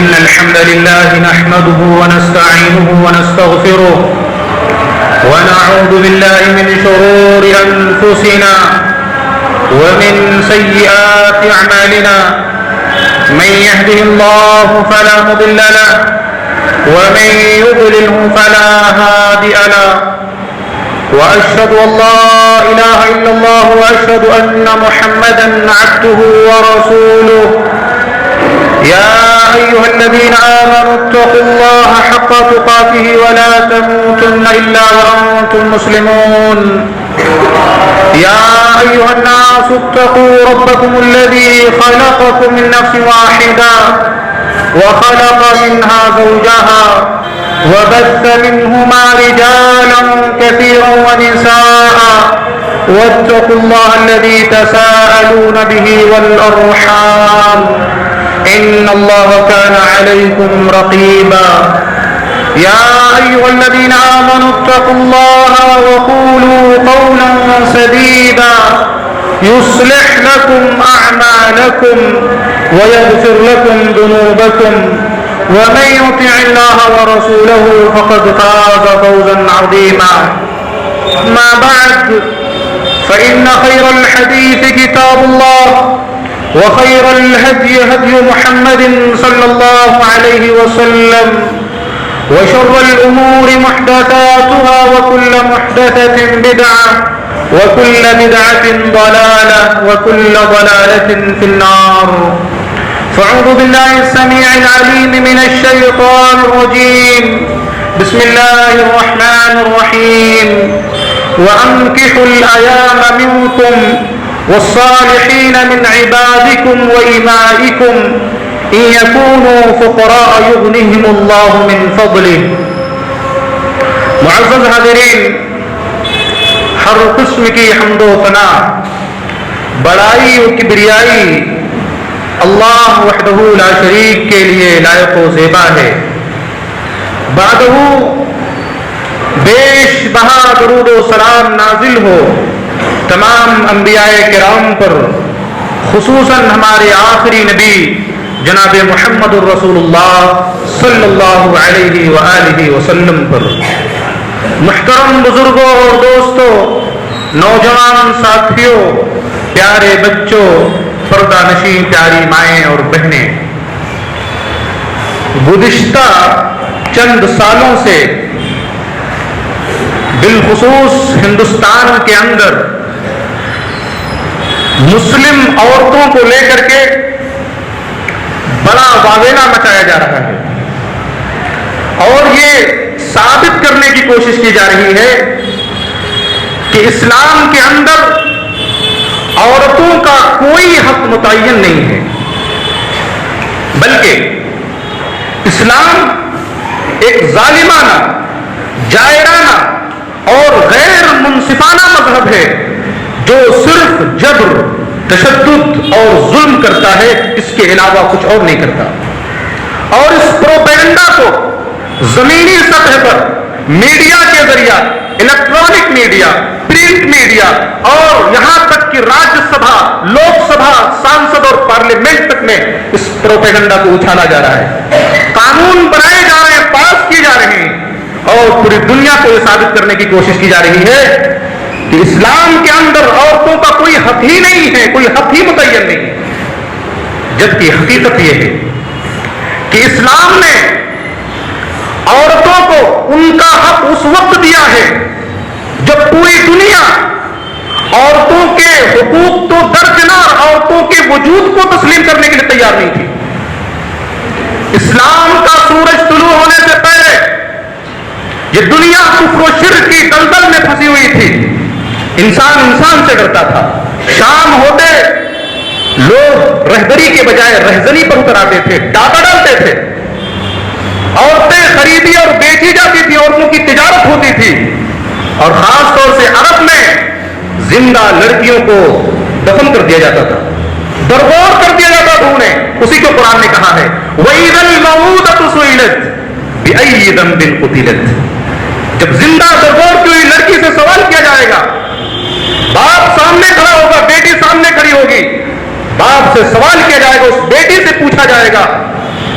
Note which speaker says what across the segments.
Speaker 1: إن الحمد لله نحمده ونستعينه ونستغفره ونعوذ بالله من شرور أنفسنا ومن سيئات أعمالنا من يهده الله فلا مضل له ومن يضلله فلا هادي له وأشهد أن لا إله إلا الله وأشهد أن محمدا عبده ورسوله يا أيها الذين آمنوا اتقوا الله حق تقاته ولا تموتن إلا وأنتم مسلمون يا أيها الناس اتقوا ربكم الذي خلقكم من نفس واحدة وخلق منها زوجها وبث منهما رجالا كثيرا ونساء واتقوا الله الذي تساءلون به والأرحام إن الله كان عليكم رقيبا يا أيها الذين آمنوا اتقوا الله وقولوا قولا سديدا يصلح لكم أعمالكم ويغفر لكم ذنوبكم ومن يطع الله ورسوله فقد فاز فوزا عظيما أما بعد فإن خير الحديث كتاب الله وخير الهدي هدي محمد صلى الله عليه وسلم وشر الأمور محدثاتها وكل محدثة بدعة وكل بدعة ضلالة وكل ضلالة في النار فأعوذ بالله السميع العليم من الشيطان الرجيم بسم الله الرحمن الرحيم وأنكحوا الأيام منكم والصالحين من عبادكم وإمائكم إن يكونوا فقراء يغنهم الله من فضله. معزز حاضرین، ہر قسم کی حمد و ثنا، بڑائی و کبریائی اللہ وحدہ لا شریک کے لیے لائق و زیبا ہے. بعدہ بیش بہا درود و سلام نازل ہو تمام انبیاء کرام پر، خصوصاً ہمارے آخری نبی جناب محمد الرسول اللہ صلی اللہ علیہ وآلہ وسلم پر. محترم بزرگوں اور دوستوں، نوجوان ساتھیوں، پیارے بچوں، پردہ نشین پیاری مائیں اور بہنیں، گزشتہ چند سالوں سے بالخصوص ہندوستان کے اندر مسلم عورتوں کو لے کر کے بڑا واویلا مچایا جا رہا ہے اور یہ ثابت کرنے کی کوشش کی جا رہی ہے کہ اسلام کے اندر عورتوں کا کوئی حق متعین نہیں ہے، بلکہ اسلام ایک ظالمانہ، جائرانہ اور غیر منصفانہ مذہب ہے جو صرف جبر، تشدد اور ظلم کرتا ہے، اس کے علاوہ کچھ اور نہیں کرتا. اور اس پروپیگنڈا کو زمینی سطح پر میڈیا کے ذریعہ، الیکٹرانک میڈیا، پرنٹ میڈیا اور یہاں تک کہ راجیہ سبھا، لوک سبھا، سانسد اور پارلیمنٹ تک میں اس پروپیگنڈا کو اچھالا جا رہا ہے. قانون بنائے جا رہے ہیں، پاس کیے جا رہے ہیں اور پوری دنیا کو یہ ثابت کرنے کی کوشش کی جا رہی ہے کہ اسلام کے اندر عورتوں کا کوئی حق ہی نہیں ہے، کوئی حق ہی متعین نہیں ہے. جبکہ حقیقت یہ ہے کہ اسلام نے عورتوں کو ان کا حق اس وقت دیا ہے جب پوری دنیا عورتوں کے حقوق تو درکنار عورتوں کے وجود کو تسلیم کرنے کے لیے تیار نہیں تھی. اسلام کا سورج طلوع ہونے سے پہلے یہ دنیا کفر و شرک کی دلدل میں پھنسی ہوئی تھی. انسان سے ڈرتا تھا. شام ہوتے لوگ رہبری کے بجائے رہزنی پر اتر آتے تھے، ڈاکہ ڈالتے تھے. عورتیں خریدی اور بیچی جاتی تھی، عورتوں کی تجارت ہوتی تھی. اور خاص طور سے عرب میں زندہ لڑکیوں کو دفن کر دیا جاتا تھا، درگور کر دیا جاتا تھا انہیں. اسی کو قرآن نے کہا ہے وَإِذَا الْمَوْءُودَةُ سُئِلَتْ بِأَيِّ ذَنبٍ قُتِلَتْ. جب زندہ درگور کی ہوئی لڑکی سے سوال کیا جائے گا، باپ سامنے کھڑا ہوگا، بیٹی سامنے کھڑی ہوگی، باپ سے سوال کیا جائے گا، اس بیٹی سے پوچھا جائے گا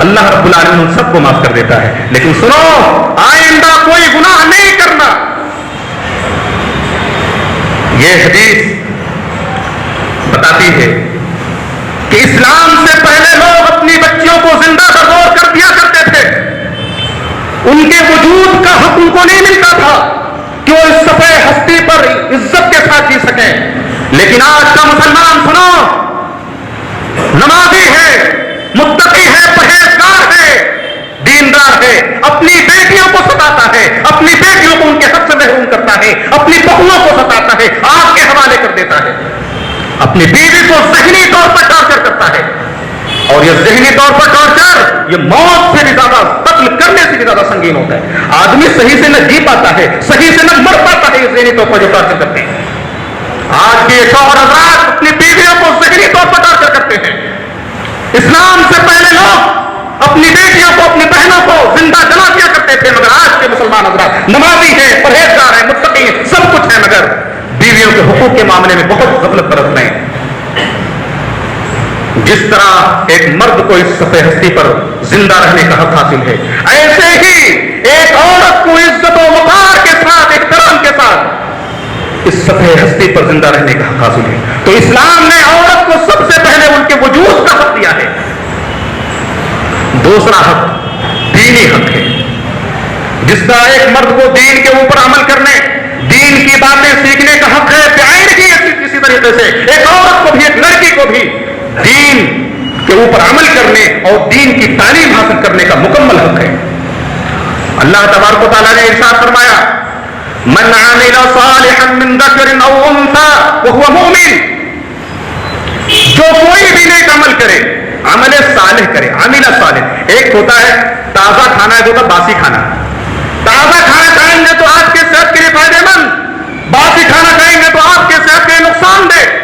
Speaker 1: اللہ رب العالمین ان سب کو معاف کر دیتا ہے. لیکن سنو، آئندہ کوئی گناہ نہیں کرنا. یہ حدیث بتاتی ہے کہ اسلام سے پہلے لوگ اپنی بچیوں کو زندہ بدور کر دیا کرتے تھے. ان کے وجود کا حق ان کو نہیں ملتا تھا کہ وہ اس صفحے ہستی پر عزت کے ساتھ جی سکیں. لیکن آج کا مسلمان سنو، نمازی ہے، متقی ہے، پرہیزگار ہے، دیندار ہے، اپنی بیٹیوں کو ستاتا ہے، اپنی بیٹیوں کو ان کے حق سے محروم کرتا ہے، اپنی بہوؤں کو ستاتا ہے، آگ کے حوالے کر دیتا ہے، اپنی بیوی کو ذہنی طور پر ٹارچر کرتا ہے. اور یہ ذہنی طور پر ٹارچر یہ موت سے بھی زیادہ، قتل کرنے سے بھی زیادہ سنگین ہوتا ہے. آدمی صحیح سے نہ جی پاتا ہے، صحیح سے نہ مر پاتا ہے یہ ذہنی طور پر جو ٹارچر کرتے ہیں. آج کے شوہر حضرات اپنی بیویوں کو ذہنی طور پر ٹارچر کرتے ہیں. اسلام سے پہلے لوگ اپنی بیٹیوں کو، اپنی بہنوں کو زندہ جلا دیا کرتے تھے. مگر آج کے مسلمان حضرات نمازی ہیں، پرہیزگار ہیں، متقی ہیں، سب کچھ ہے، مگر بیویوں کے حقوق کے معاملے میں بہت غفلت برت رہے ہیں. جس طرح ایک مرد کو اس صفحے ہستی پر زندہ رہنے کا حق حاصل ہے، ایسے ہی ایک عورت کو عزت و وقار کے ساتھ، احترام کے ساتھ اس صفحے ہستی پر زندہ رہنے کا حق حاصل ہے. تو اسلام نے عورت کو سب سے پہلے ان کے وجود کا حق دیا ہے. دوسرا حق دینی حق ہے. جس طرح ایک مرد کو دین کے اوپر عمل کرنے، دین کی باتیں سیکھنے کا حق ہے، بعین کی اسی طریقے سے ایک عورت کو بھی، ایک لڑکی کو بھی دین کے اوپر عمل کرنے اور دین کی تعلیم حاصل کرنے کا مکمل حق ہے. اللہ تبارک و تعالیٰ نے ارشاد فرمایا، من عمل صالحا من ذکر او انثى وهو مؤمن، جو کوئی بھی نیک عمل کرے، عمل صالح کرے، عمل صالح. ایک ہوتا ہے تازہ کھانا، ایک ہوتا ہے باسی کھانا. تازہ کھانا کھائیں گے تو آپ کے صحت کے لیے فائدہ مند، باسی کھانا کھائیں گے تو آپ کے صحت کے لیے نقصان دہ.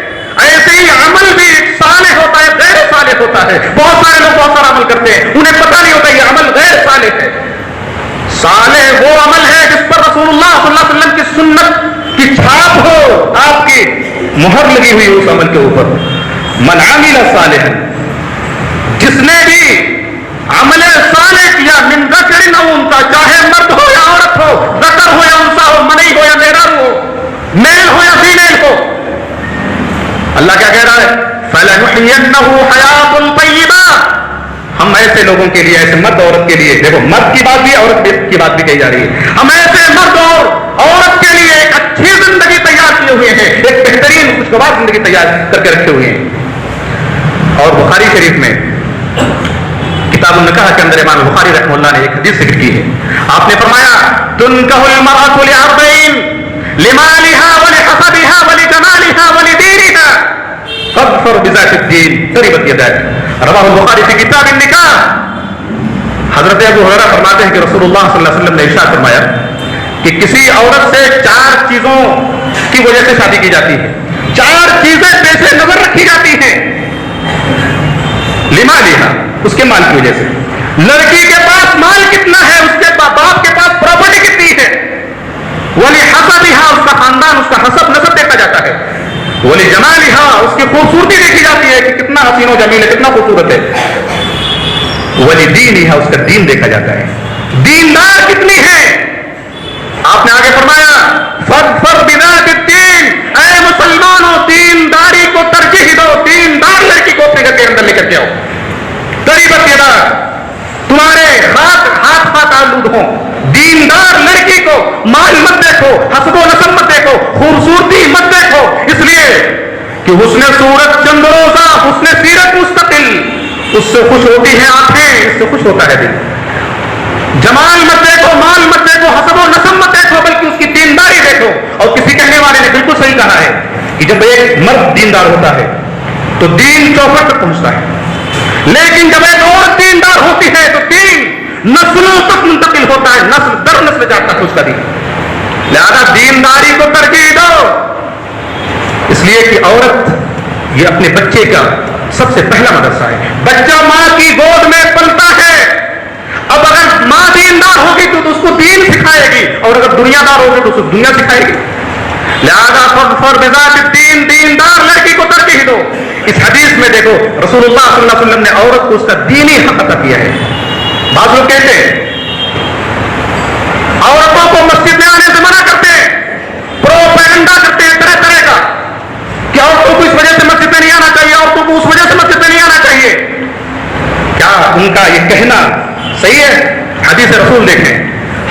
Speaker 1: ایسے ہی عمل بھی صالح ہوتا ہے، غیر صالح ہوتا ہے. بہت سارے لوگ بہت سارا عمل کرتے ہیں، انہیں پتہ نہیں ہوتا یہ عمل غیر صالح ہے. صالح وہ عمل ہے جس پر رسول اللہ صلی اللہ علیہ وسلم کی سنت کی چھاپ ہو، آپ کی مہر لگی ہوئی اس عمل کے اوپر. من عمل صالحا، جس نے بھی عمل صالح کیا، من ذکر او انثى، چاہے مرد ہو یا عورت ہو، ذکر ہو یا انثى ہو، منی ہو یا میرار ہو، میل ہو یا فیمیل ہو. اللہ کیا کہہ رہا ہے؟ فَلَنُحْيِيَنَّهُ حَيَاةٌ طَيِّبَةٌ. ہم ایسے لوگوں کے لیے، ایسے مرد عورت کے لیے، دیکھو مرد کی بات بھی، عورت کی بات بھی کہی جا رہی ہے، ہم ایسے مرد اور عورت کے لیے ایک اچھی زندگی تیار کیے ہوئے ہیں، ایک بہترین خوشگوار زندگی تیار کر کے رکھے ہوئے ہیں. اور بخاری شریف میں کتاب النکاح کے اندر امام بخاری رحمہ اللہ نے ایک حدیث ذکر کی ہے. آپ نے فرمایا، تنکح المرأة لأربعین، لمالها ولحسبها ولجمالها ولدینها فاظفر بذات الدین تربت یداک. رواہ البخاری فی کتاب النکاح. حضرت ابو ہریرہ فرماتے ہیں کہ رسول اللہ صلی اللہ علیہ وسلم نے ارشاد فرمایا کہ کسی عورت سے 4 چیزوں کی وجہ سے شادی کی جاتی ہے، 4 چیزیں پیش نظر رکھی جاتی ہیں. لمالها، اس کے مال کی وجہ سے. لڑکی کے پاس مال کتنا ہے، اس کے باپ کے پاس پراپرٹی کتنی ہے. ولحسبها، اس کا خاندان، اس کا حسب نسب دیکھا جاتا ہے. ولجمالها، اس کی خوبصورتی دیکھی جاتی ہے کہ کتنا حسین و جمیل ہے، کتنا خوبصورت ہے. ولدینها، اس کا دین دیکھا جاتا ہے، دیندار کتنی ہے. آپ نے آگے فرمایا، فاظفر بذات الدین، اے مسلمانوں دینداری کو ترجیح دو، دیندار لڑکی کو اپنے گھر کے اندر لے کر کے آؤ. تربت یداک، تمہارے ہاتھ آلود ہوں. دیندار لڑکی کو مال مت دیکھو، حسب و نسب مت دیکھو، خوبصورتی مت دیکھو، اس لیے کہ حسن صورت چند روزہ، حسن سیرت مستقل. اس سے خوش ہوتی ہیں آنکھیں، اس سے خوش ہوتا ہے دل. جمال مت دیکھو، مال مت دیکھو، حسب و نسب مت دیکھو، بلکہ اس کی دینداری دیکھو. اور کسی کہنے والے نے بالکل صحیح کہا ہے کہ جب ایک مرد دیندار ہوتا ہے تو دین چوکھٹ تک پہنچتا ہے، لیکن جب ایک عورت دیندار ہوتی ہے تو دین نسلوں تک منتقل ہوتا ہے، نسل در نسل جاتا ہے اس کا دین. لہذا دینداری کو ترجیح دو. اس لیے کہ عورت یہ اپنے بچے کا سب سے پہلا مدرسہ ہے. بچہ ماں کی گود میں پلتا ہے. اب اگر ماں دیندار ہوگی تو اس کو دین سکھائے گی، اور اگر دنیا دار ہوگی تو اس کو دنیا سکھائے گی. لہذا فر بذات الدین، دیندار لڑکی کو ترجیح دو۔ اس حدیث میں دیکھو رسول اللہ صلی اللہ علیہ وسلم نے عورت کو اس کا دینی حق عطا کیا ہے۔ بعض لوگ کہتے ہیں عورتوں کو مسجد میں آنے سے منع کرتے ہیں، پروپیگنڈا کرتے ہیں طرح طرح کا کہ عورتوں کو اس وجہ سے مسجد میں نہیں آنا چاہیے، عورتوں کو اس وجہ سے مسجد میں نہیں آنا چاہیے۔ کیا ان کا یہ کہنا صحیح ہے؟ حدیث رسول دیکھیں،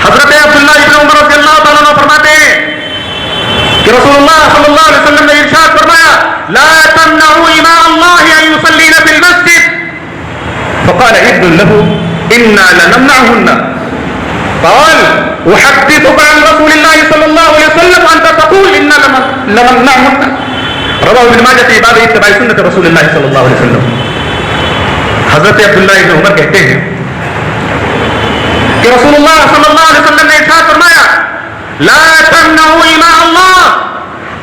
Speaker 1: حضرت عبداللہ ابن عمر رضی اللہ تعالیٰ عنہ فرماتے ہیں کہ رسول اللہ صلی اللہ علیہ وسلم نے ارشاد فرمایا لا تمنعوا اماء الله ان يصلين بالمسجد فقال ابن له انا لنمنعهن قال احدثك عن رسول الله صلى الله عليه وسلم انت تقول انا لنمنعهن رواه ابن ماجہ في باب اتباع سنت رسول اللہ صلی اللہ علیہ وسلم۔ حضرت عبداللہ ابن عمر کہتے ہیں کہ رسول اللہ صلی اللہ علیہ وسلم نے ارشاد فرمایا لا تمنعوا اماء اللہ،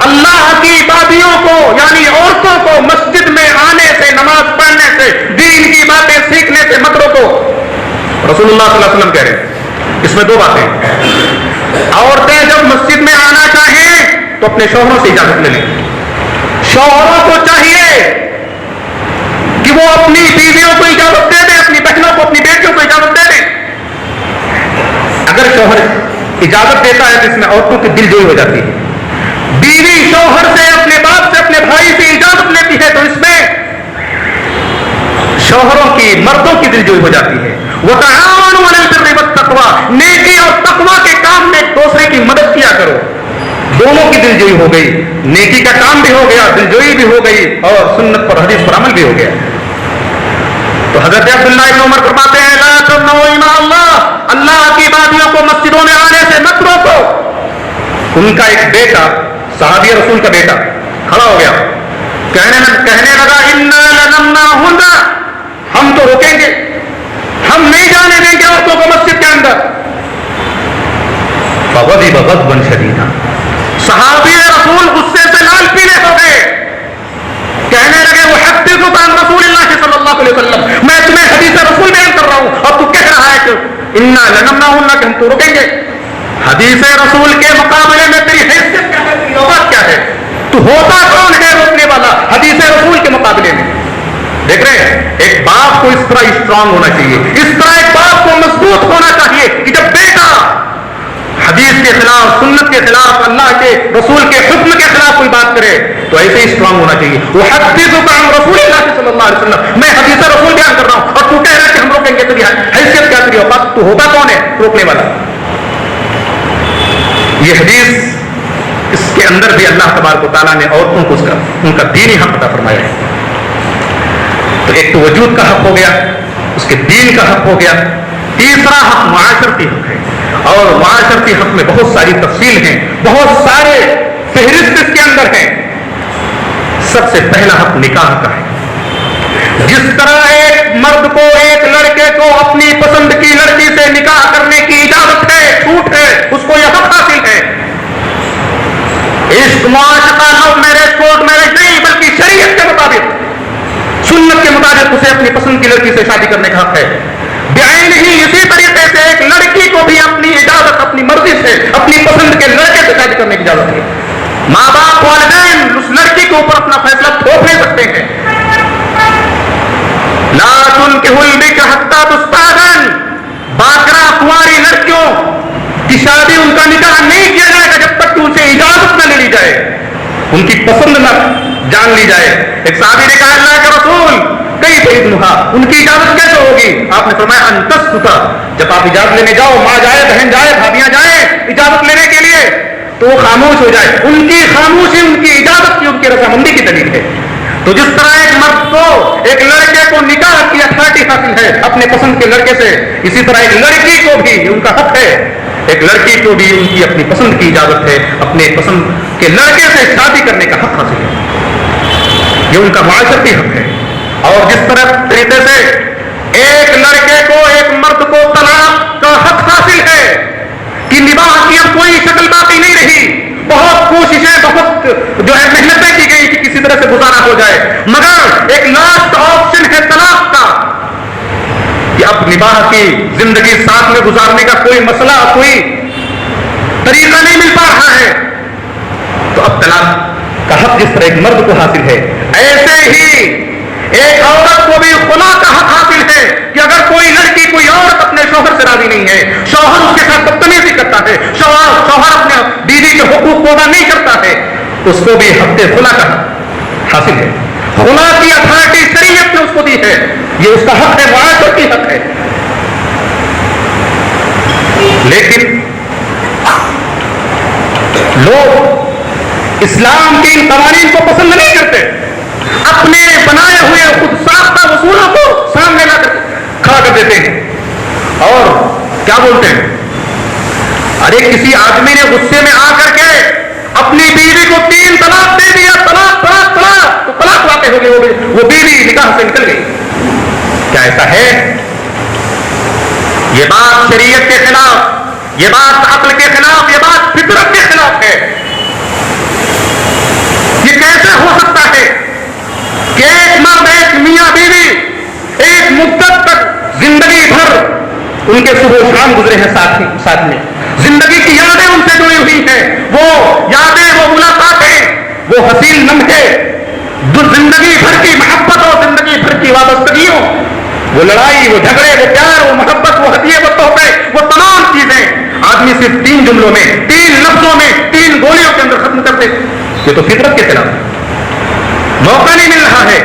Speaker 1: اللہ کی بادیوں کو یعنی عورتوں کو مسجد میں آنے سے، نماز پڑھنے سے، دین کی باتیں سیکھنے سے مت روکو۔ رسول اللہ صلی اللہ علیہ وسلم کہہ رہے ہیں اس میں دو باتیں، عورتیں جب مسجد میں آنا چاہیں تو اپنے شوہروں سے اجازت لے لیں۔ شوہروں کو چاہیے کہ وہ اپنی بیویوں کو اجازت دے دیں، اپنی بہنوں کو، اپنی بیٹیوں کو اجازت دے دیں۔ اگر شوہر اجازت دیتا ہے تو اس میں عورتوں کی دل جوئی ہو جاتی ہے۔ بیوی شوہر سے، اپنے باپ سے، اپنے بھائی سے اجازت لیتی ہے تو اس میں شوہروں کی، مردوں کی دل جوئی ہو جاتی ہے۔ وَتَعَاوَنُوا عَلَى الْبِرِّ وَالتَّقْوَىٰ، نیکی اور تقویٰ کے کام میں ایک دوسرے کی مدد کیا کرو۔ دونوں کی دل جوئی ہو گئی، نیکی کا کام بھی ہو گیا، دل جوئی بھی ہو گئی اور سنت پر، حدیث پر عمل بھی ہو گیا۔ تو حضرت عبداللہ ابن عمر فرماتے ہیں لا تمنعوا اماء اللہ، اللہ کی بادیوں کو مسجدوں میں آنے سے مت روکو۔ ان کا ایک بیٹا، صحابی رسول کا بیٹا کھڑا ہو گیا، کہنے لگا انا لنمنعہن، ہم تو روکیں گے، ہم نہیں جانے دیں گے عورتوں کو مسجد کے اندر۔ فغضب غضبا شدیدا، صحابی رسول غصے سے لال پیلے ہو گئے، کہنے لگے احدثک عن رسول اللہ صلی اللہ علیہ وسلم، میں تمہیں حدیث رسول بیان کر رہا ہوں اور تو کہہ رہا ہے کہ انا لنمنعہن، کہ ہم تو روکیں گے۔ حدیث رسول کے مقابلے میں تیری حیثیت کیا ہے، تیری اوقات کیا ہے، تو ہوتا کون ہے روکنے والا حدیث رسول کے مقابلے میں؟ دیکھ رہے ہیں ایک باپ کو اس طرح اسٹرانگ ہونا چاہیے، اس طرح ایک باپ کو مضبوط ہونا چاہیے کہ جب بیٹا حدیث کے خلاف، سنت کے خلاف، اللہ کے رسول کے حکم کے خلاف کوئی بات کرے تو ایسے ہی اسٹرانگ ہونا چاہیے۔ وہ حدیث عن رسول اللہ صلی اللہ علیہ وسلم، میں حدیث رسول بیان کر رہا ہوں اور تو کہہ رہا ہے کہ ہم روکیں گے، تیری حیثیت کیا، تیری اوقات، تو ہوتا کون ہے روکنے والا؟ یہ حدیث اس کے اندر بھی اللہ تبارک و تعالیٰ نے عورتوں کو ان کا دینی حق عطا فرمایا ہے۔ تو ایک تو وجود کا حق ہو گیا، اس کے دین کا حق ہو گیا، تیسرا حق معاشرتی حق ہے، اور معاشرتی حق میں بہت ساری تفصیل ہیں، بہت سارے فہرست اس کے اندر ہیں۔ سب سے پہلا حق نکاح کا ہے۔ جس طرح ایک مرد کو، ایک لڑکے کو اپنی پسند کی لڑکی سے نکاح کرنے کی اجازت ہے، چھوٹ ہے، اس کو یہ حق حاصل ہے۔ عشق، معاشقہ، لو میرج، کورٹ میرج نہیں بلکہ شریعت کے مطابق، سنت کے مطابق اسے اپنی پسند کی لڑکی سے شادی کرنے کا حق ہے۔ بعین ہی اسی طریقے سے ایک لڑکی کو بھی اپنی اجازت، اپنی مرضی سے، اپنی پسند کے لڑکے سے شادی کرنے کی اجازت ہے۔ ماں باپ، والدین اس لڑکی کے اوپر اپنا فیصلہ تھوپ نہیں سکتے ہیں۔ لا تنکحوا البکر حتی تستأذن، باکرہ کنواری لڑکیوں کی شادی، ان کا نکاح نہیں کیا جائے گا جب تک کہ اسے اجازت نہ لے لی جائے، ان کی پسند نہ جان لی جائے۔ ایک صحابی نے کہا اللہ کے رسول کیف اذنھا، ان کی اجازت کیسے ہوگی؟ آپ نے فرمایا ان تسکت، جب آپ اجازت لینے جاؤ، ماں جائے، بہن جائے، بھابیاں جائیں اجازت لینے کے لیے تو وہ خاموش ہو جائے۔ ان کی خاموشی ان کی اجازت کی، ان کی رضامندی کی دلیل ہے۔ تو جس طرح ایک مرد کو، ایک لڑکے کو نکاح کی اتھارٹی حاصل ہے اپنے پسند کے لڑکے سے، اسی طرح ایک لڑکی کو بھی ان کا حق ہے، ایک لڑکی کو بھی ان کی اپنی پسند کی اجازت ہے، اپنے پسند کے لڑکے سے شادی کرنے کا حق حاصل ہے، یہ ان کا معاشرتی حق ہے۔ اور جس طرح طریقے سے ایک لڑکے کو، ایک مرد کو طلاق کا حق حاصل ہے کہ نباہ کی اب کوئی شکل باقی نہیں رہی، بہت کوششیں، بہت جو ہے محنتیں کی گئی کہ کسی طرح سے گزارا ہو جائے، مگر ایک لاسٹ آپشن ہے طلاق کا کہ اب نباہ کی زندگی ساتھ میں گزارنے کا کوئی مسئلہ، کوئی طریقہ نہیں مل پا رہا ہے۔ تو اب طلاق کا حق جس طرح ایک مرد کو حاصل ہے، ایسے ہی ایک عورت کو بھی خلا کا حق حاصل ہے کہ اگر کوئی لڑکی، کوئی عورت اپنے شوہر سے راضی نہیں ہے، شوہر اس کے ساتھ بدتمیزی کرتا ہے، شوہر اپنے بیوی کے حقوق کو ادا نہیں کرتا ہے، اس کو بھی حق خلا کا حاصل ہے. خلا کی اتھارٹی شریعت نے اس کو دی ہے، یہ اس کا حق ہے، معاشرت کی حق ہے. لیکن لوگ اسلام کے ان قوانین کو پسند نہیں کرتے، اپنے بنائے ہوئے خود ساختہ اصولوں کو سامنے لا کر کھڑا کر دیتے ہیں اور کیا بولتے ہیں، ارے کسی آدمی نے غصے میں آ کر کے اپنی بیوی کو 3 طلاق دے دیا، طلاق طلاق طلاق، تو طلاق واقع ہو گئی، وہ بیوی نکاح سے نکل گئی. کیا ایسا ہے؟ یہ بات شریعت کے خلاف، یہ بات عقل کے خلاف، یہ بات فطرت کے خلاف ہے. یہ کیسے ہو سکتا ہے کہ ایک مرد، ایک میاں بیوی ایک مدت تک زندگی بھر ان کے صبح و شام گزرے ہیں ساتھ میں، زندگی کی یادیں ان سے جڑی ہوئی ہیں، وہ یادیں، وہ ملاقاتیں، وہ حسین لمحے، زندگی بھر کی محبت اور زندگی بھر کی وابستگیوں، وہ لڑائی، وہ جھگڑے، وہ پیار، وہ محبت، وہ ہدیے، وہ تحفے، وہ تمام چیزیں آدمی صرف 3 جملوں میں، 3 لفظوں میں، 3 گولیوں کے اندر ختم کرتے. یہ تو فطرت کے خلاف ہے. موقع نہیں مل رہا ہے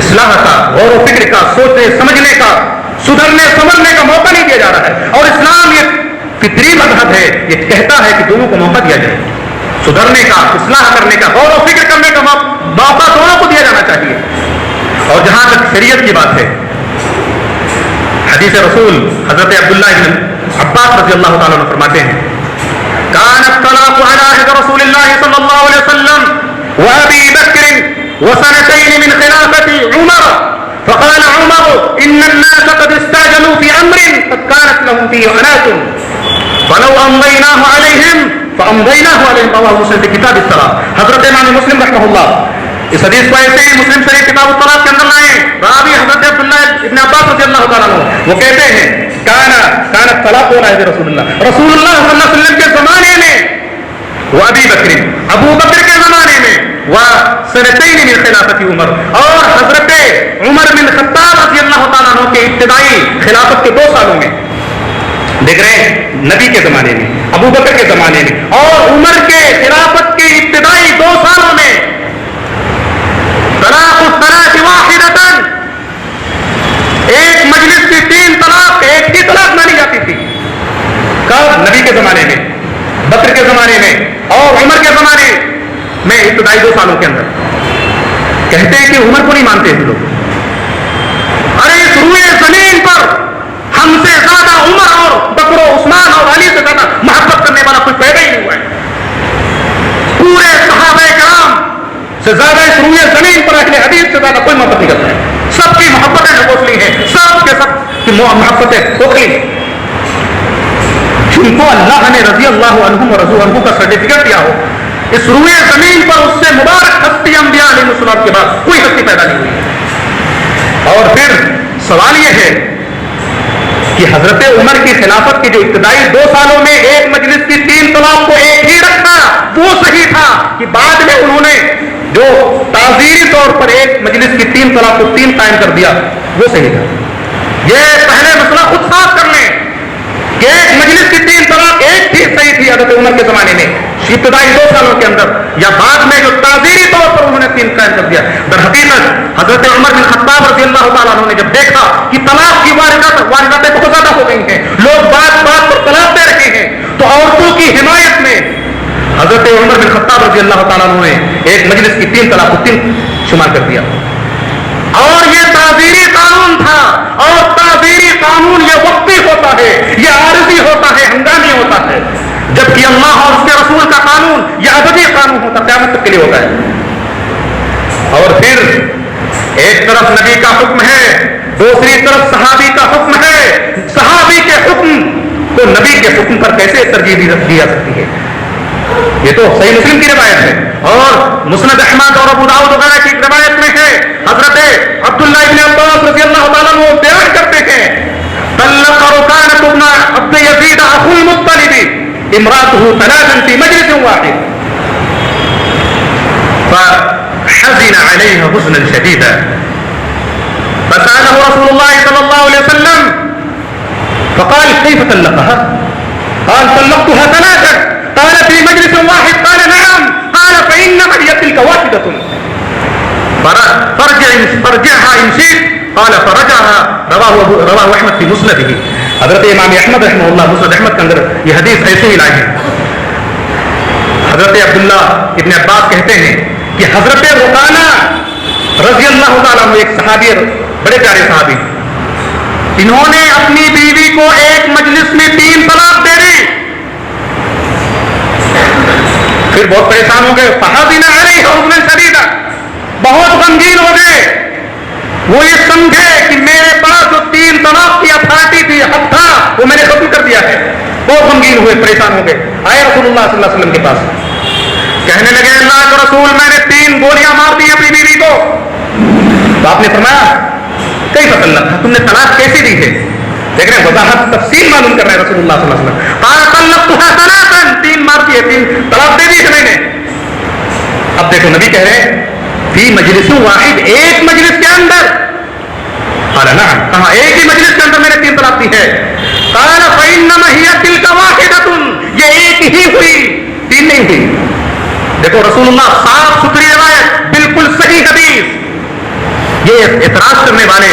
Speaker 1: اصلاح کا، غور و فکر کا، سوچنے سمجھنے کا، سدھرنے سمجھنے کا موقع نہیں دیا جا رہا ہے. اور اسلام یہ فطری مذہب ہے، یہ کہتا ہے کہ دونوں کو موقع دیا جائے، سدھرنے کا، اصلاح کرنے کا، غور و فکر کرنے کا موقع دونوں کو دیا جانا چاہیے. اور جہاں تک شریعت کی بات ہے، حدیث رسول حضرت عبداللہ بن عباس رضی اللہ تعالیٰ عنہ فرماتے ہیں، كان الطلاق على عهد رسول الله صلى الله عليه وسلم وابي بكر وسنتين من خلافه عمر، فقال عمر ان الناس قد استعجلوا في امر قد كانت لهم فيه عنات فلو امضيناه عليهم فامضيناه عليهم. رواه مسلم في كتاب الطلاق. حضرت امام مسلم رحمہ اللہ اس حدیث کو ایسے ہی مسلم شریف کتاب الطلاق کے اندر لائے. راوی حضرت عبداللہ ابن عباس رضی اللہ تعالیٰ عنہ وہ کہتے ہیں، کان الطلاق على عهد رسول اللہ صلی اللہ علیہ وسلم کے زمانے میں، وہ ابی بکر، ابو بکر کے زمانے میں، وہ سنتین من خلافت عمر، اور حضرت عمر بن خطاب رضی اللہ تعالیٰ عنہ کے ابتدائی خلافت کے 2 سالوں میں. دیکھ رہے ہیں نبی کے زمانے میں، ابو بکر کے زمانے میں اور عمر کے خلافت کے ابتدائی 2 سالوں میں طلاق الثلاث واحدۃ، ایک مجلس کی 3 طلاق، ایک کی طلاق مانی جاتی تھی. کب؟ نبی کے زمانے میں، بکر کے زمانے میں اور عمر کے زمانے میں، ابتدائی 2 سالوں کے اندر. کہتے ہیں کہ عمر کو نہیں مانتے ہیں لوگ. ارے اس روئے زمین پر ہم سے زیادہ عمر اور بکر و عثمان اور علی سے زیادہ محبت کرنے والا کوئی پیدا ہی نہیں ہوا ہے. پورے صحابہ کرام سے زیادہ اس روئے زمین پر اہل حدیث سے زیادہ کوئی محبت نہیں کرتا ہے. سب کی محبتیں نگوسلی ہیں، سب کے سب کی محبتیں کھوکھلی ہیں. جن کو اللہ نے رضی اللہ عنہم و رضوا عنہ کا سرٹیفکیٹ دیا ہو، اس روئے زمین پر اس سے مبارک ہستی انبیاء علیہ السلام کے بعد کوئی ہستی پیدا نہیں ہوئی. اور پھر سوال یہ ہے کہ حضرت عمر کی خلافت کی جو ابتدائی 2 سالوں میں ایک مجلس کی 3 طلاق کو ایک ہی رکھنا وہ صحیح تھا، کہ بعد میں انہوں نے جو تعزیری طور پر ایک مجلس کی 3 طلاق کو 3 قائم کر دیا وہ صحیح تھا. یہ پہلے مسئلہ خود صاف کر لیں کہ ایک مجلس کی 3 طلاق ایک تھی، صحیح تھی حضرت عمر کے زمانے میں ابتدائی 2 سالوں کے اندر، یا بعد میں جو تعزیری طور پر انہوں نے 3 قائم کر دیا. در حقیقت حضرت عمر بن خطاب رضی اللہ تعالیٰ عنہ نے جب دیکھا کہ طلاق کی وارداتیں بہت زیادہ ہو گئی ہیں، لوگ بات بات پر طلاق دے رہے ہیں، تو عورتوں کی حمایت میں حضرت عمر بن خطاب رضی اللہ تعالیٰ عنہ نے ایک مجلس کی 3 طلاق کو 3 شمار کر دیا. اور یہ تعزیری قانون تھا، اور تعزیری قانون یہ وقتی ہوتا ہے، یہ عارضی ہوتا ہے، ہنگامی ہوتا ہے، جبکہ اللہ اور اس کے رسول کا قانون یہ ابدی قانون ہوتا ہے، قیامت تک کے لیے ہوتا ہے. اور پھر ایک طرف نبی کا حکم ہے، دوسری طرف صحابی کا حکم ہے. صحابی کے حکم کو نبی کے حکم پر کیسے ترجیح دی جا سکتی ہے؟ یہ تو صحیح مسلم کی روایت ہے، اور مسند احمد اور ابو داؤد وغیرہ کی روایت میں ہے. حضرت عبداللہ ابن عباس رضی اللہ تعالیٰ عنہ بیان کرتے ہیں، طلق رکانة ابن عبد يزيد اخو المطلب امراته ثلاثا في مجلس واحد. فحزن عليها حزنا شديدا فسأله رسول الله صلى الله عليه وسلم فقال كيف طلقها؟ قال طلقتها ثلاثا. قال في مجلس واحد؟ قال نعم. قال فإنما هي تلك واحدة فرجعها إن شئت. قال فرجعها. رواه احمد في مسنده. حضرت امام احمد رحمہ اللہ مسند احمد کے اندر یہ حدیث ایسے ہی لائی ہے. حضرت عبداللہ ابن عباس کہتے ہیں کہ حضرت رکانہ رضی اللہ تعالیٰ عنہ ایک صحابی، بڑے پیارے صحابی، انہوں نے اپنی بیوی کو ایک مجلس میں 3 طلاق دے دی. پھر بہت پریشان ہو گئے. فحزن علیہ حزنا شدیدا، بہت غمگین ہو گئے. وہ یہ سمجھے کہ میرے پاس جو 3 طلاق کی اتھارٹی تھی، حق تھا، وہ میں نے ختم کر دیا ہے. بہت غمگین ہوئے، پریشان ہو گئے. آئے رسول اللہ صلی اللہ علیہ وسلم کے پاس، کہنے لگے اللہ کے رسول میں نے 3 گولیاں مار دی اپنی بیوی کو. تو آپ نے فرمایا کئی طلاق تھا، تم نے طلاق کیسے دی ہے؟ دیکھ رہے ہیں وضاحت تفصیل معلوم کر رہے ہیں رسول اللہ صلی اللہ علیہ وسلم. قال طلقتها ثلاثا، 3 مار دی ہے، 3 طلاق دے دی ہے میں نے. اب دیکھو نبی کہہ رہے ہیں فی مجلس واحد، ایک مجلس کے اندر. قال نعم، کہا ایک ہی مجلس کے اندر میں نے 3 طلاق دی ہے. قال فإنما هي تلك واحدة، یہ ایک ہی ہوئی، 3 نہیں ہوئی. دیکھو رسول اللہ صاف ستھری روایت، بالکل صحیح حدیث. یہ اعتراض کرنے والے،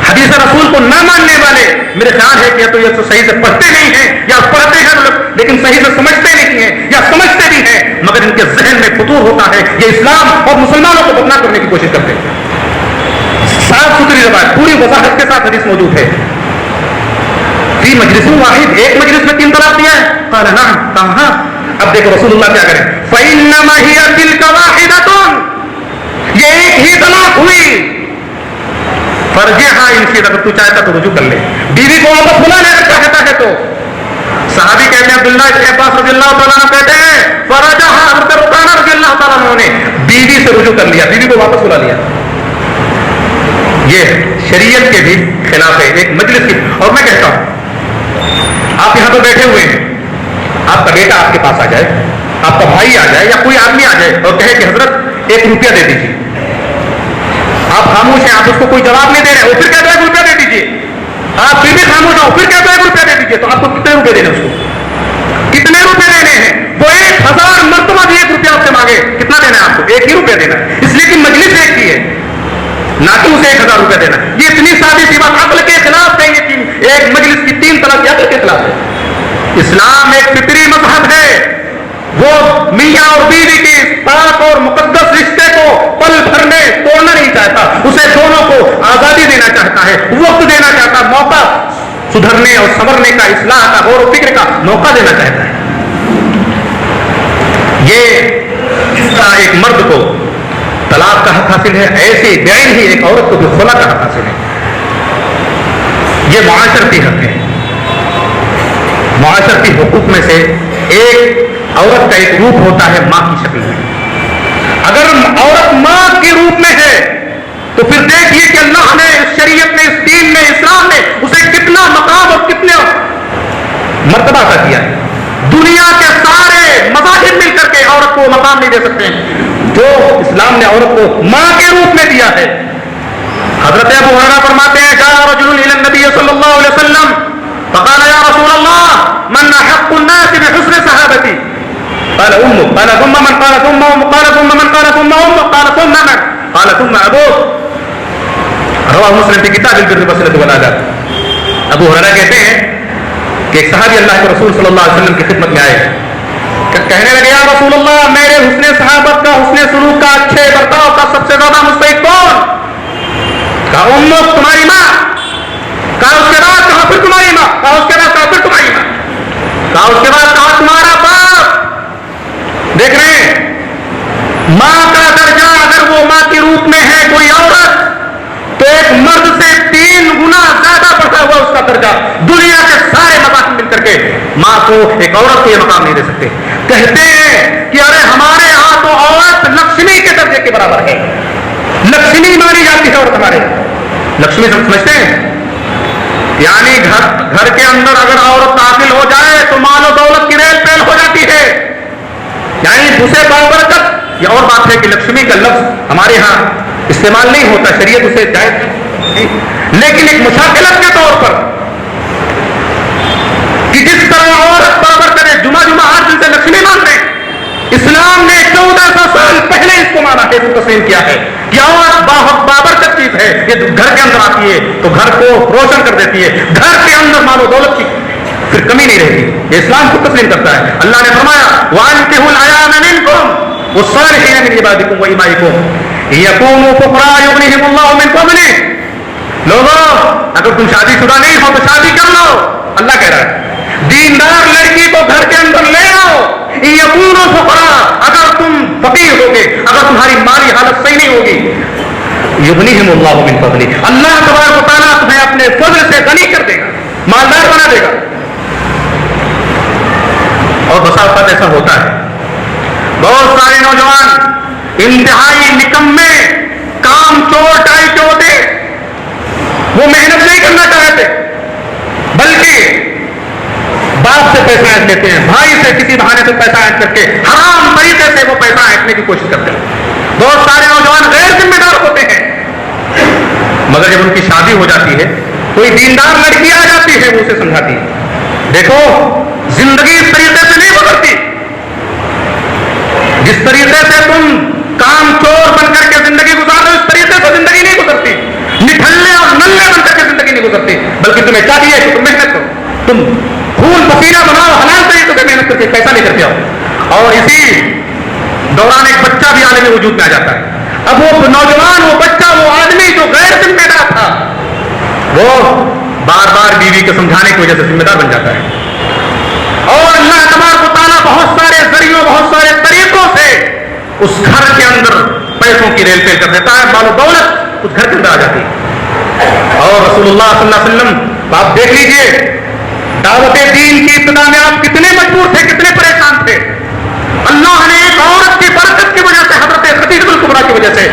Speaker 1: حدیث رسول کو نہ ماننے والے، میرے خیال ہے کہ یا تو یہ صحیح سے پڑھتے نہیں ہیں یا پڑھتے ہیں لیکن صحیح سے سمجھتے نہیں ہیں، یا سمجھتے بھی ہیں مگر ان کے ذہن میں فطور ہوتا ہے، یہ اسلام اور مسلمانوں کو بدنام کرنے کی کوشش کرتے ہیں. صاف ستھری روایت پوری وضاحت کے ساتھ حدیث موجود ہے. فی مجلس واحد، ایک مجلس میں 3 طلاق دیا ہے. قال نعم، کہا. اب دیکھو رسول اللہ کیا کریں. فإنما هي تلك واحدة، یہ ایک ہی طلاق ہوئی. فرجعها ان شئت، اگر تو چاہتا تو رجوع کر لے، بیوی کو واپس بلا لے اگر چاہتا ہے تو. صحابی کہتے ہیں عبداللہ ابن عباس رضی اللہ تعالیٰ عنہ کہتے ہیں فرجعها، حضرت رکانہ رضی اللہ تعالیٰ عنہ نے بیوی سے رجوع کر لیا، بیوی کو واپس بلا لیا. یہ شریعت کے بھی خلاف ہے ایک مجلس کی. اور میں کہتا ہوں آپ یہاں تو بیٹھے ہوئے ہیں، آپ کا بیٹا آپ کے پاس آ جائے، آپ کا بھائی آ جائے یا کوئی آدمی آ جائے اور کہے کہ حضرت 1 روپیہ دے دیجیے. آپ خاموش ہیں، آپ اس کو کوئی جواب نہیں دے رہے، وہ پھر کہتا ہے 1 روپیہ دے دیجیے. آپ پھر بھی خاموش ہو، پھر کہتا ہے 1 روپیہ دے دیجیے. تو آپ کو کتنے روپے دینے، اس کو کتنے روپے دینے ہیں؟ وہ 1000 مرتبہ بھی 1 روپیہ آپ سے مانگے، کتنا دینا ہے آپ کو؟ 1 ہی روپیہ دینا ہے، اس لیے کہ مجلس ایک ہی ہے، نہ کہ اسے 1000 روپیہ دینا. یہ اتنی سادی سی بات عقل کے خلاف ہے. یہ ایک مجلس کی 3 طلاق عقل کے خلاف ہے. اسلام ایک فطری مذہب ہے، وہ میاں اور بیوی کے پاک اور مقدس رشتے کو پل بھر میں توڑنا نہیں چاہتا، اسے دونوں کو آزادی دینا چاہتا ہے، وقت دینا چاہتا ہے، موقع سدھرنے اور سنورنے کا، اصلاح کا، غور و فکر کا موقع دینا چاہتا ہے. یہ اس کا ایک مرد کو طلاق کا حق حاصل ہے، ایسے بعین ہی ایک عورت کو بھی خلا کا حق حاصل ہے. یہ معاشرتی حق ہے. معاشرتی حقوق میں سے ایک عورت کا ایک روپ ہوتا ہے ماں کی شکل میں. اگر عورت ماں کے روپ میں ہے تو پھر دیکھیے کہ اللہ نے، شریعت نے، اس دین نے، اسلام نے اسے کتنا مقام اور کتنے مرتبہ عطا کیا ہے. دنیا کے سارے مذاہب مل کر کے عورت کو مقام نہیں دے سکتے ہیں جو اسلام نے عورت کو ماں کے روپ میں دیا ہے. حضرت ابو ہریرہ فرماتے ہیں جاء رجل الى النبي صلی اللہ علیہ وسلم فقال یا رسول اللہ من احق الناس بحسن صحابتی؟ قال امك. قال ثم من؟ قال ثم امك. قال ثم من؟ قال ثم امك. قال ثم من؟ قال ثم ابوك. رواه مسلم في کتاب البر والصلة والآداب. ابو ہریرہ کہتے ہیں کہ ایک صحابی اللہ کے رسول صلی اللہ علیہ وسلم کی خدمت میں آئے، کہنے لگے یا رسول اللہ میرے حسن صحابت کا، حسن سلوک کا، اچھے برتاؤ کا سب سے زیادہ مستحق کون؟ کہا امک، تمہاری ماں. کہا اس کے بعد؟ کہا پھر تمہاری ماں. کہا اس کے بعد؟ کہا پھر تمہاری ماں. کہا اس کے بعد؟ کہا تمہارا باپ. دیکھ رہے ہیں ماں کا درجہ اگر وہ ماں کے روپ میں ہے کوئی عورت تو ایک مرد سے 3 گنا زیادہ بڑھا ہوا اس کا درجہ. دنیا کے سارے مذاہب مل کر کے ماں کو، ایک عورت کو یہ مقام نہیں دے سکتے. کہتے ہیں کہ ارے ہمارے ہاں تو عورت لکشمی کے درجے کے برابر ہے، لکشمی مانی جاتی ہے عورت ہمارے. لکشمی سمجھتے ہیں یعنی گھر کے اندر اگر عورت داخل ہو جائے تو مال و دولت کی ریل پیل ہو جاتی ہے، یعنی اسے بابرکت یہ اور بات ہے کہ لکشمی کا لفظ ہمارے ہاں استعمال نہیں ہوتا، شریعت اسے جائز ہے، لیکن ایک مشاکلت کے طور پر کہ جس طرح عورت بابر کرے، جمعہ 8 دن سے لکشمی مان رہے ہیں، اسلام نے 1400 سال پہلے اس کو مانا ہے، اس کو تسلیم کیا ہے کہ عورت بابرکت چیز ہے، یہ گھر کے اندر آتی ہے تو گھر کو روشن کر دیتی ہے، گھر کے اندر مال و دولت کی پھر کمی نہیں رہتی، یہ اسلام کو تسلیم کرتا ہے۔ اللہ نے فرمایا وَأَنكِحُوا الْأَيَامَ مِنكُمْ وَالصَّالِحِينَ مِنْ عِبَادِكُمْ وَإِمَائِكُمْ يَكُونُوا فُقَرَاءَ يُغْنِهِمُ اللَّهُ مِنْ فَضْلِهِ۔ لوگوں اگر تم شادی شدہ نہیں ہو تو شادی کر لو، اللہ کہہ رہا ہے دیندار لڑکی کو گھر کے اندر لے آؤ، یکونوا فقراء، اگر تم فقیر ہوگے، اگر تمہاری مالی حالت صحیح نہیں ہوگی، یغنیہم اللہ من فضلہ، اللہ تبارک و تعالیٰ تمہیں اپنے فضل سے غنی کر دے گا، مالدار بنا دے گا۔ اور بسا اوقات ایسا ہوتا ہے بہت سارے نوجوان انتہائی نکمے، کام چور ٹائپ کے ہوتے، وہ محنت نہیں کرنا چاہتے بلکہ باپ سے پیسہ اینٹ لیتے ہیں، بھائی سے کسی بہانے سے پیسہ اینٹ کر کے حرام طریقے سے وہ پیسہ اینٹنے کی کوشش کرتے ہیں۔ بہت سارے نوجوان غیر ذمہ دار ہوتے ہیں، مگر جب ان کی شادی ہو جاتی ہے کوئی دیندار لڑکی آ جاتی ہے، وہ اسے سمجھاتی ہے دیکھو زندگی اس طریقے سے نہیں گزرتی، جس طریقے سے تم کام چور بن کر کے زندگی گزار رہے ہو اس طریقے سے زندگی نہیں گزرتی، نٹھلے اور نلے بن کر کے زندگی نہیں گزرتی، بلکہ تمہیں چاہیے کہ تم محنت کرو، تم خون پسینہ بناؤ، حلال طریقے سے محنت کر کے پیسہ لے کر کے آؤ۔ اور اسی دوران ایک بچہ بھی عالم وجود میں آ جاتا ہے، اب وہ نوجوان، وہ بچہ، وہ آدمی جو غیر ذمہ دار تھا، وہ بار بار بیوی کو سمجھانے کی وجہ سے ذمہ دار بن جاتا ہے، اور اللہ تبارک و تعالیٰ بہت سارے ذریعوں، بہت سارے طریقوں سے اس گھر کے اندر پیسوں کی ریل پیل کر دیتا ہے، مال و دولت اس گھر کے اندر آ جاتی ہے۔ اور رسول اللہ صلی اللہ علیہ وسلم آپ دیکھ لیجئے دعوت دین کی ابتدا میں آپ کتنے مجبور تھے، کتنے پریشان تھے، اللہ نے ایک عورت کی برکت کی وجہ سے، حضرت خدیجہ الکبریٰ کی وجہ سے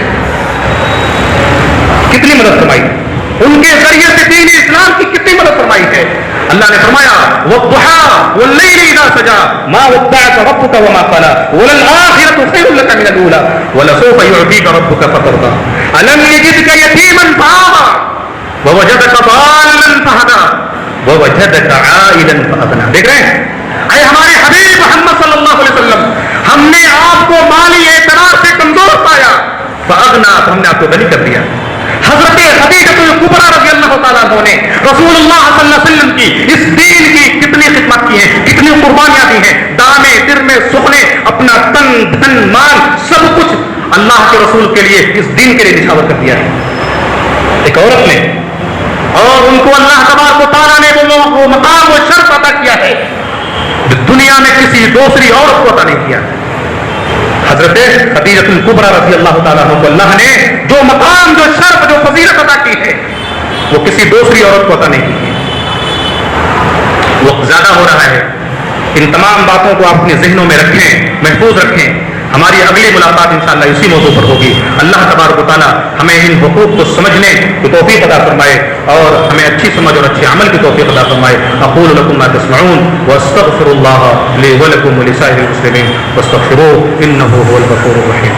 Speaker 1: کتنی مدد فرمائی، ان کے ذریعے سے دین اسلام کی کتنی مدد فرمائی ہے۔ اللہ نے فرمایا وَالضُّحَىٰ وَاللَّيْلِ إِذَا سَجَىٰ مَا وَدَّعَكَ رَبُّكَ وَمَا قَلَىٰ وَلَلْآخِرَةُ خَيْرٌ لَكَ مِنَ الْأُولَىٰ وَلَسَوْفَ يُعْطِيكَ رَبُّكَ فَتَرْضَىٰ أَلَمْ يَجِدْكَ يَتِيمًا فَآوَىٰ وَوَجَدَكَ ضَالًّا فَهَدَىٰ وَوَجَدَكَ عَائِلًا فَأَغْنَىٰ۔ دیکھ رہے ہیں اے ہمارے حبیب محمد صلی اللہ علیہ وسلم، ہم نے آپ کو مالی اعتبار سے کمزور پایا، فَأَغْنَىٰ، تو ہم نے آپ کو غنی کر دیا۔ حضرت خدیجہ الکبریٰ رضی اللہ تعالیٰ عنہ نے رسول اللہ صلی اللہ علیہ وسلم کی اس دین کی کتنی خدمت کی ہیں، کتنی قربانیاں دی ہیں، دامے درمے سخنے، اپنا تن دھن مال سب کچھ اللہ کے رسول کے لیے، اس دین کے لیے نچھاور کر دیا ہے ایک عورت نے، اور ان کو اللہ تبارک و تعالیٰ نے وہ مقام و شرف عطا کیا ہے جو دنیا میں کسی دوسری عورت کو عطا نہیں کیا۔ حضرت خدیجہ الکبریٰ رضی اللہ تعالیٰ عنہ کو اللہ نے جو مقام، جو شرف، جو فضیلت عطا کی ہے وہ کسی دوسری عورت کو عطا نہیں کی ہے۔ وقت زیادہ ہو رہا ہے، ان تمام باتوں کو آپ اپنے ذہنوں میں رکھیں، محفوظ رکھیں۔ ہماری اگلی ملاقات انشاءاللہ اسی موضوع پر ہوگی۔ اللہ تبارک و تعالیٰ ہمیں ان حقوق کو سمجھنے کی توفیق عطا فرمائے اور ہمیں اچھی سمجھ اور اچھے عمل کی توفیق عطا فرمائے۔ اقول لکم ما تسمعون واستغفر اللہ لی ولکم ولسائر المسلمین واستغفروہ انہ هو الغفور الرحیم۔